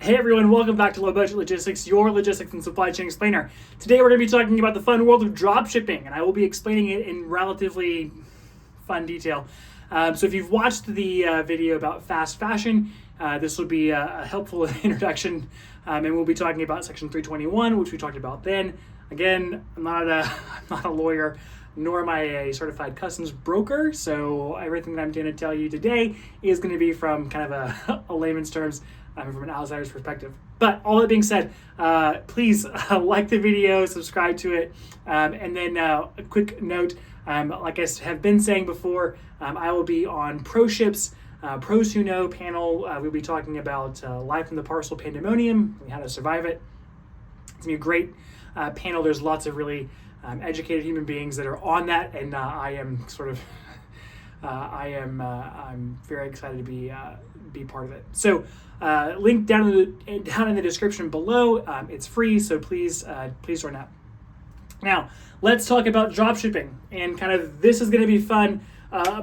Hey everyone, welcome back to Low Budget Logistics, your logistics and supply chain explainer. Today we're going to be talking about the fun world of dropshipping, and I will be explaining it in relatively fun detail. So if you've watched the video about fast fashion, this will be a helpful introduction, and we'll be talking about Section 321, which we talked about then. Again, I'm not a lawyer, nor am I a certified customs broker, so everything that I'm going to tell you today is going to be from kind of a layman's terms, from an outsider's perspective. But all that being said, please like the video, subscribe to it, and then a quick note, like I have been saying before, I will be on ProShip's Pros Who Know panel. We'll be talking about life in the parcel pandemonium and how to survive it. It's going to be a great panel. There's lots of really educated human beings that are on that, and I am sort of I'm very excited to be part of it. So link down in the description below. It's free, so please join up. Now let's talk about dropshipping, and kind of this is going to be fun.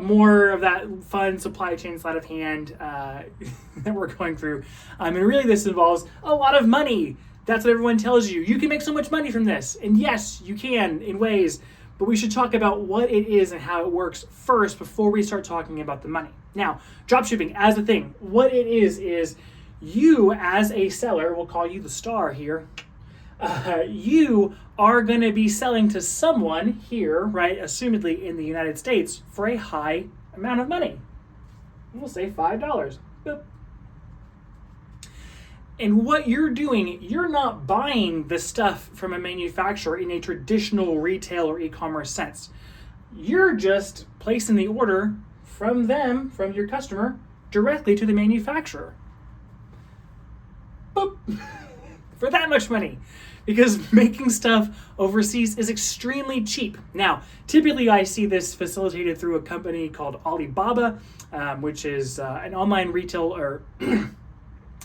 More of that fun supply chain sleight of hand that we're going through, and really this involves a lot of money. That's what everyone tells you. You can make so much money from this, and yes, you can in ways. But we should talk about what it is and how it works first before we start talking about the money. Now, dropshipping as a thing, what it is you as a seller, we'll call you the star here, you are going to be selling to someone here, right, assumedly in the United States, for a high amount of money. We'll say $5. Boop. And what you're doing, you're not buying the stuff from a manufacturer in a traditional retail or e-commerce sense. You're just placing the order from them, from your customer, directly to the manufacturer. Boop. For that much money. Because making stuff overseas is extremely cheap. Now, typically I see this facilitated through a company called Alibaba, which is an online retail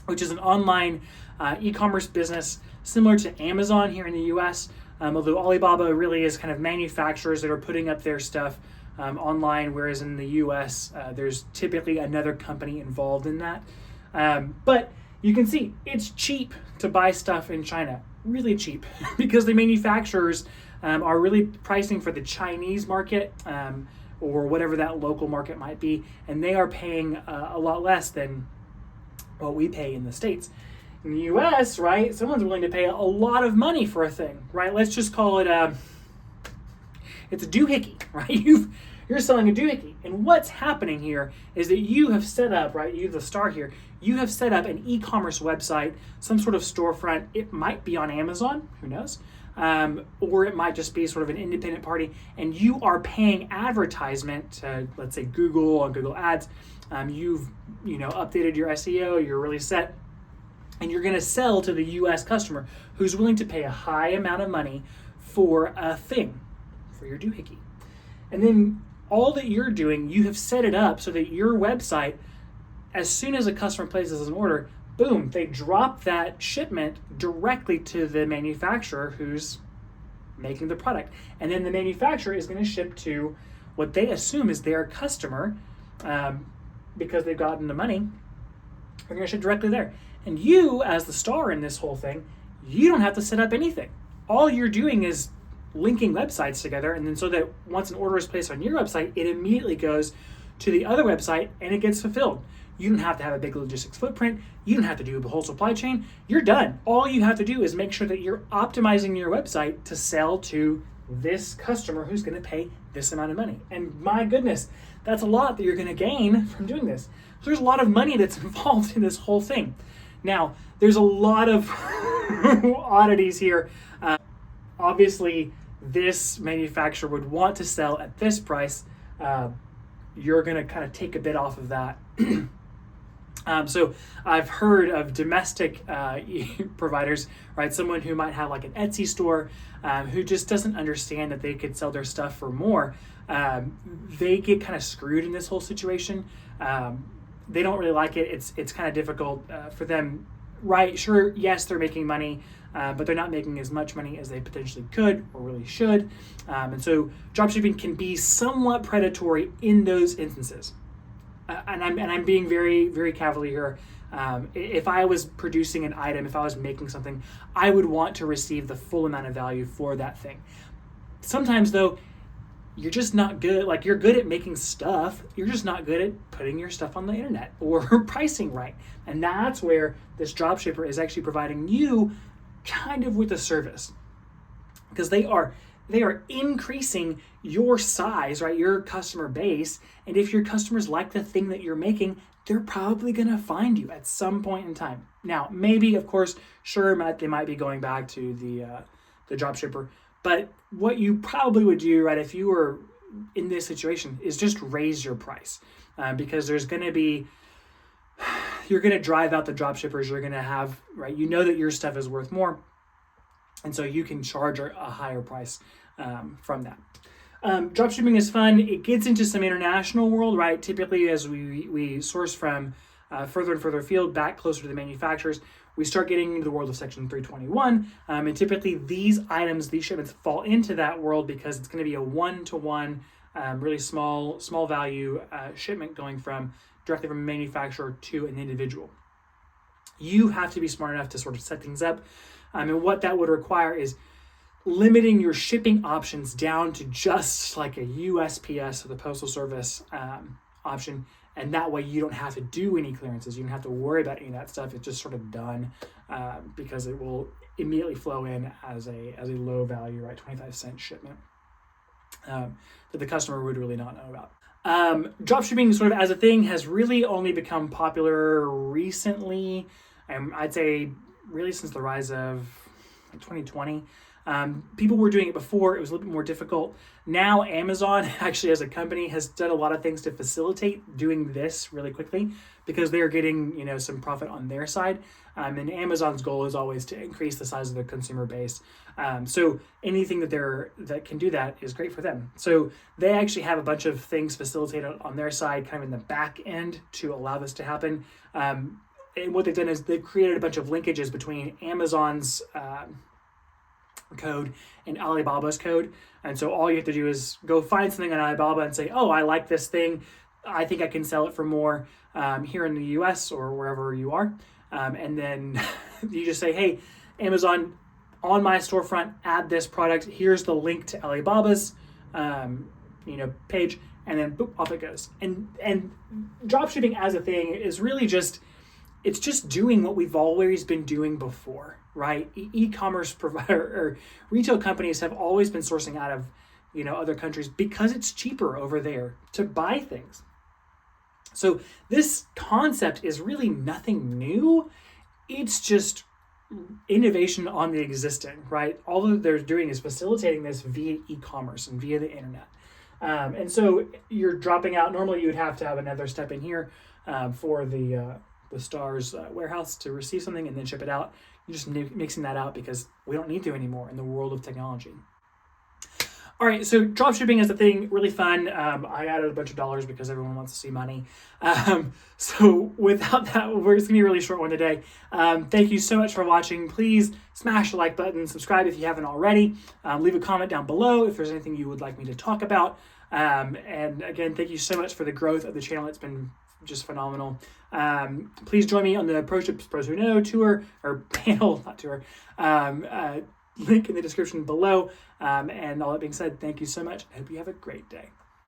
which is an online e-commerce business similar to Amazon here in the US, although Alibaba really is kind of manufacturers that are putting up their stuff online, whereas in the US, there's typically another company involved in that. But you can see it's cheap to buy stuff in China, really cheap, because the manufacturers are really pricing for the Chinese market, or whatever that local market might be, and they are paying a lot less than what we pay in the States. In the US, right, someone's willing to pay a lot of money for a thing, right? Let's just call it it's a doohickey, right? You're selling a doohickey. And what's happening here is that you have set up, right, you the star here, you have set up an e-commerce website, some sort of storefront. It might be on Amazon, who knows? Or it might just be sort of an independent party, and you are paying advertisement to, let's say, Google or Google Ads. You've updated your SEO, you're really set, and you're going to sell to the US customer who's willing to pay a high amount of money for a thing, for your doohickey. And then all that you're doing, you have set it up so that your website, as soon as a customer places an order, boom, they drop that shipment directly to the manufacturer who's making the product. And then the manufacturer is going to ship to what they assume is their customer, because they've gotten the money. They're going to ship directly there. And you, as the star in this whole thing, you don't have to set up anything. All you're doing is linking websites together, and then so that once an order is placed on your website, it immediately goes to the other website and it gets fulfilled. You don't have to have a big logistics footprint. You don't have to do the whole supply chain. You're done. All you have to do is make sure that you're optimizing your website to sell to this customer who's going to pay this amount of money. And my goodness, that's a lot that you're going to gain from doing this. So there's a lot of money that's involved in this whole thing. Now, there's a lot of oddities here. Obviously, this manufacturer would want to sell at this price. You're going to kind of take a bit off of that. So I've heard of domestic providers, right? Someone who might have like an Etsy store, who just doesn't understand that they could sell their stuff for more. They get kind of screwed in this whole situation. They don't really like it. It's kind of difficult for them, right? Sure, yes, they're making money, but they're not making as much money as they potentially could or really should. And so dropshipping can be somewhat predatory in those instances. And I'm being very, very cavalier here. If I was producing an item, if I was making something, I would want to receive the full amount of value for that thing. Sometimes though, you're just not good. Like, you're good at making stuff, you're just not good at putting your stuff on the internet or pricing right. And that's where this dropshipper is actually providing you kind of with a service, because they are increasing your size, right? Your customer base. And if your customers like the thing that you're making, they're probably going to find you at some point in time. Now, maybe, of course, sure, they might be going back to the dropshipper. But what you probably would do, right, if you were in this situation, is just raise your price, because there's going to be, you're going to drive out the dropshippers. You're going to have, right, you know that your stuff is worth more, and so you can charge a higher price from that. Dropshipping is fun. It gets into some international world, right? Typically, as we source from further and further afield, back closer to the manufacturers, we start getting into the world of Section 321. And typically these items, these shipments fall into that world because it's going to be a one-to-one, really small value shipment going directly from a manufacturer to an individual. You have to be smart enough to sort of set things up. And what that would require is limiting your shipping options down to just like a USPS, or the Postal Service option. And that way you don't have to do any clearances. You don't have to worry about any of that stuff. It's just sort of done because it will immediately flow in as a low value, right, 25-cent shipment that the customer would really not know about. Dropshipping sort of as a thing has really only become popular recently. I'd say really since the rise of 2020. People were doing it before. It was a little bit more difficult. Now Amazon actually as a company has done a lot of things to facilitate doing this really quickly, because they're getting, some profit on their side. And Amazon's goal is always to increase the size of their consumer base. So anything that can do that is great for them. So they actually have a bunch of things facilitated on their side, kind of in the back end, to allow this to happen. And what they've done is they've created a bunch of linkages between Amazon's code and Alibaba's code. And so all you have to do is go find something on Alibaba and say, oh, I like this thing. I think I can sell it for more here in the US or wherever you are. And then you just say, hey, Amazon, on my storefront, add this product. Here's the link to Alibaba's page. And then boop, off it goes. And dropshipping as a thing is really it's just doing what we've always been doing before, right? E-commerce provider or retail companies have always been sourcing out of, other countries because it's cheaper over there to buy things. So this concept is really nothing new. It's just innovation on the existing, right? All that they're doing is facilitating this via e-commerce and via the internet. And so you're dropping out. Normally you would have to have another step in here for the Stars warehouse to receive something and then ship it out. You're just mixing that out because we don't need to anymore in the world of technology. All right, so dropshipping is a thing, really fun. I added a bunch of dollars because everyone wants to see money. So without that, it's going to be a really short one today. Thank you so much for watching. Please smash the like button, subscribe if you haven't already. Leave a comment down below if there's anything you would like me to talk about. And again, thank you so much for the growth of the channel. It's been just phenomenal. Please join me on the ProShips Pros Who Know tour, or panel, not tour. Link in the description below. And all that being said, thank you so much. I hope you have a great day.